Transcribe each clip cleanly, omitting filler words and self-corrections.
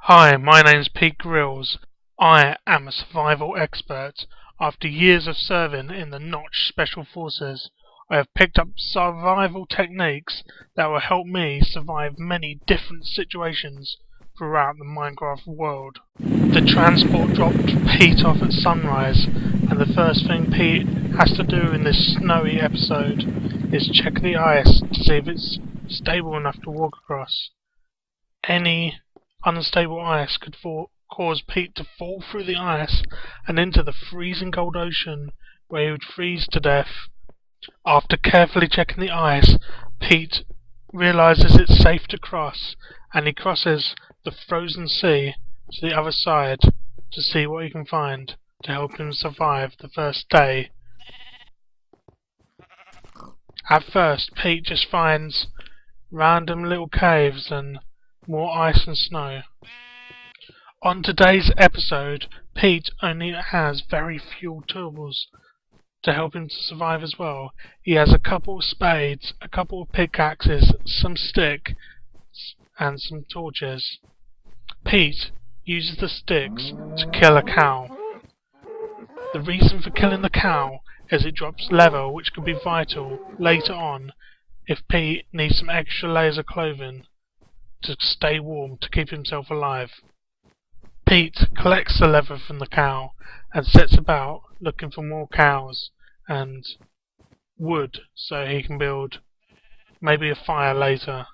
Hi, my name's Pete Grills. I am a survival expert. After years of serving in the Notch Special Forces, I have picked up survival techniques that will help me survive many different situations throughout the Minecraft world. The transport dropped Pete off at sunrise, and the first thing Pete has to do in this snowy episode is check the ice to see if it's stable enough to walk across. Any unstable ice could cause Pete to fall through the ice and into the freezing cold ocean, where he would freeze to death. After carefully checking the ice, Pete realizes it's safe to cross, and he crosses the frozen sea to the other side to see what he can find to help him survive the first day. At first, Pete just finds random little caves and more ice and snow. On today's episode, Pete only has very few tools to help him to survive as well. He has a couple of spades, a couple of pickaxes, some sticks, and some torches. Pete uses the sticks to kill a cow. The reason for killing the cow is it drops leather, which could be vital later on if Pete needs some extra layers of clothing to stay warm to keep himself alive. Pete collects the leather from the cow and sets about looking for more cows and wood so he can build maybe a fire later.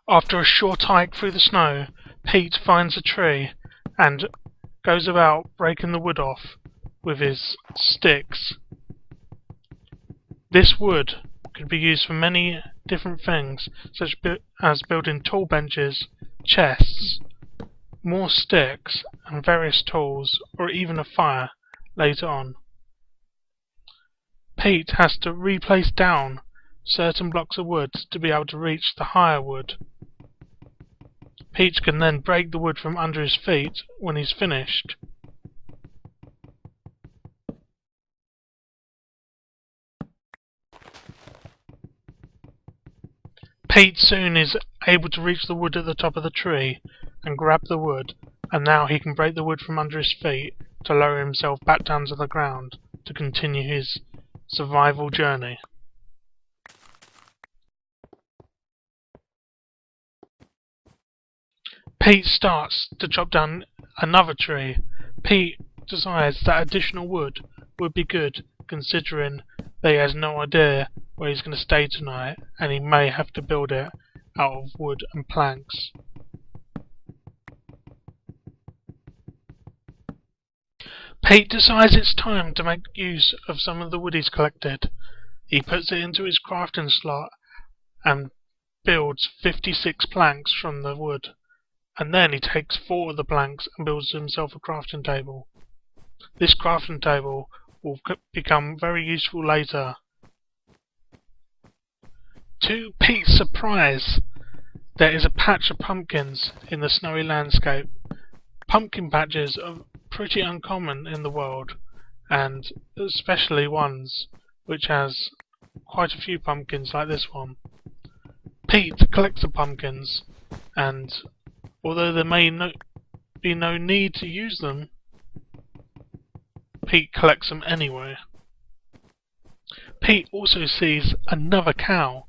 After a short hike through the snow, Pete finds a tree and goes about breaking the wood off with his sticks. This wood could be used for many different things, such as building tall benches, chests, more sticks and various tools, or even a fire later on. Pete has to replace down certain blocks of wood to be able to reach the higher wood. Pete can then break the wood from under his feet when he's finished. Pete soon is able to reach the wood at the top of the tree and grab the wood, and now he can break the wood from under his feet to lower himself back down to the ground to continue his survival journey. Pete starts to chop down another tree. Pete decides that additional wood would be good, considering that he has no idea where he's going to stay tonight, and he may have to build it out of wood and planks. Pete decides it's time to make use of some of the wood he's collected. He puts it into his crafting slot and builds 56 planks from the wood, and then he takes 4 of the planks and builds himself a crafting table. This crafting table will become very useful later. To Pete's surprise, there is a patch of pumpkins in the snowy landscape. Pumpkin patches are pretty uncommon in the world, and especially ones which has quite a few pumpkins like this one. Pete collects the pumpkins, and although there may be no need to use them, Pete collects them anyway. Pete also sees another cow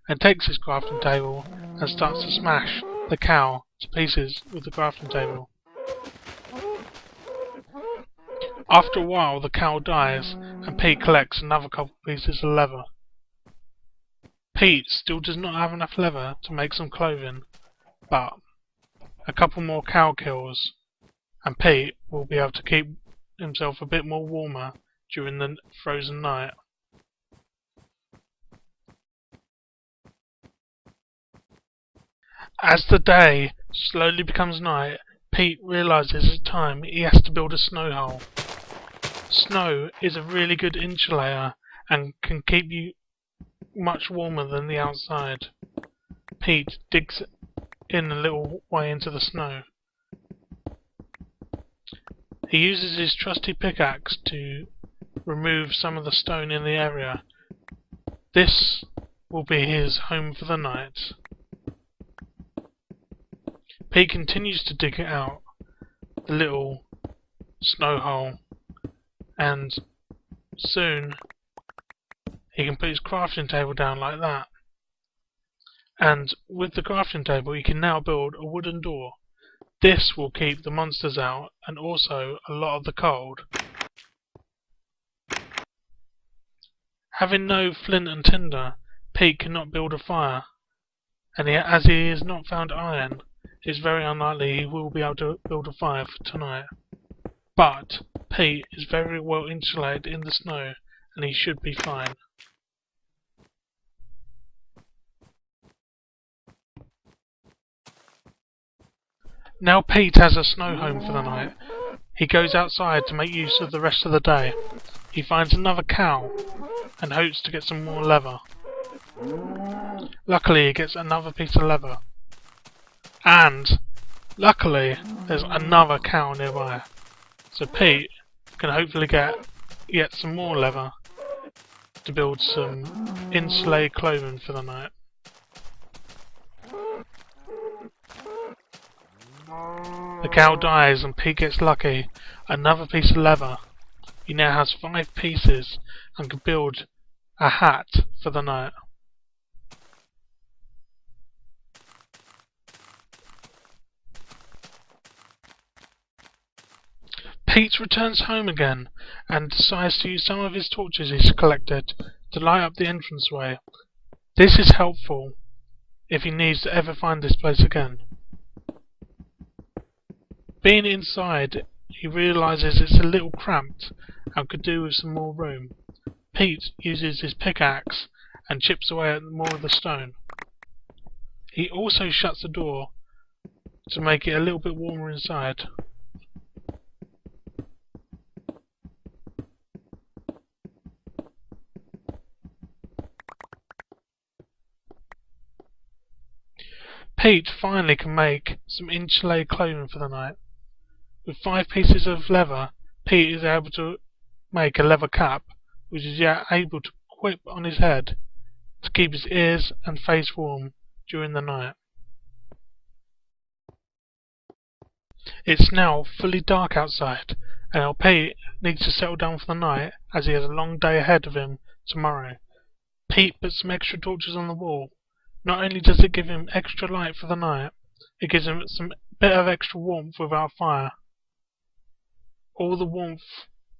and takes his crafting table and starts to smash the cow to pieces with the crafting table. After a while, the cow dies, and Pete collects another couple pieces of leather. Pete still does not have enough leather to make some clothing, but a couple more cow kills, and Pete will be able to keep himself a bit more warmer during the frozen night. As the day slowly becomes night, Pete realizes it's time he has to build a snow hole. Snow is a really good insulator and can keep you much warmer than the outside. Pete digs in a little way into the snow. He uses his trusty pickaxe to remove some of the stone in the area. This will be his home for the night. Pete continues to dig it out, the little snow hole, and soon he can put his crafting table down like that. And with the crafting table he can now build a wooden door. This will keep the monsters out and also a lot of the cold. Having no flint and tinder, Pete cannot build a fire, and as he has not found iron, it is very unlikely he will be able to build a fire for tonight. But Pete is very well insulated in the snow, and he should be fine. Now Pete has a snow home for the night. He goes outside to make use of the rest of the day. He finds another cow and hopes to get some more leather. Luckily he gets another piece of leather. And luckily there's another cow nearby. So Pete can hopefully get some more leather to build some insulated clothing for the night. The cow dies and Pete gets lucky. Another piece of leather. He now has 5 pieces and can build a hat for the night. Pete returns home again and decides to use some of his torches he's collected to light up the entranceway. This is helpful if he needs to ever find this place again. Being inside, he realises it's a little cramped and could do with some more room. Pete uses his pickaxe and chips away at more of the stone. He also shuts the door to make it a little bit warmer inside. Pete finally can make some insulated clothing for the night. With 5 pieces of leather, Pete is able to make a leather cap, which is yet able to equip on his head to keep his ears and face warm during the night. It's now fully dark outside, and now Pete needs to settle down for the night as he has a long day ahead of him tomorrow. Pete puts some extra torches on the wall. Not only does it give him extra light for the night, it gives him some bit of extra warmth without fire. All the warmth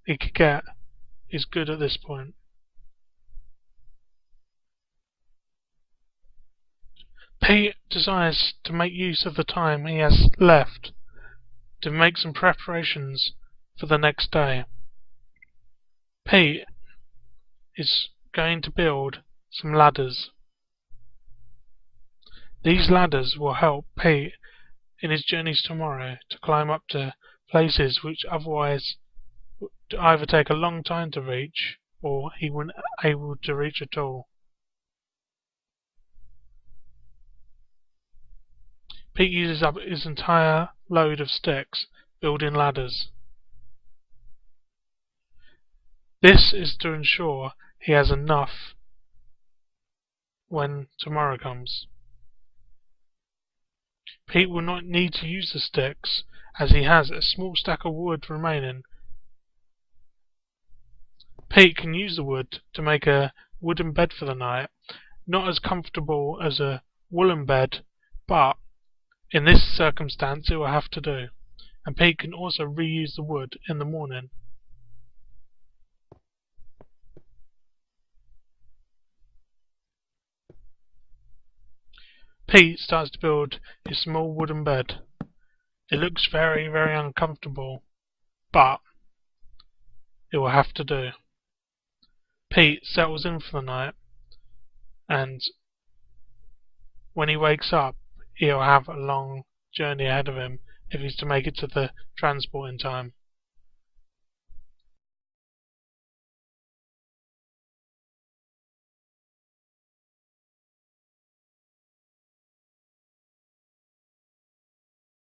he could get is good at this point. Pete desires to make use of the time he has left to make some preparations for the next day. Pete is going to build some ladders. These ladders will help Pete in his journeys tomorrow to climb up to places which otherwise would either take a long time to reach or he wouldn't be able to reach at all. Pete uses up his entire load of sticks building ladders. This is to ensure he has enough when tomorrow comes. Pete will not need to use the sticks as he has a small stack of wood remaining. Pete can use the wood to make a wooden bed for the night. Not as comfortable as a woolen bed, but in this circumstance it will have to do. And Pete can also reuse the wood in the morning. Pete starts to build his small wooden bed. It looks very, very uncomfortable, but it will have to do. Pete settles in for the night, and when he wakes up, he'll have a long journey ahead of him if he's to make it to the transport in time.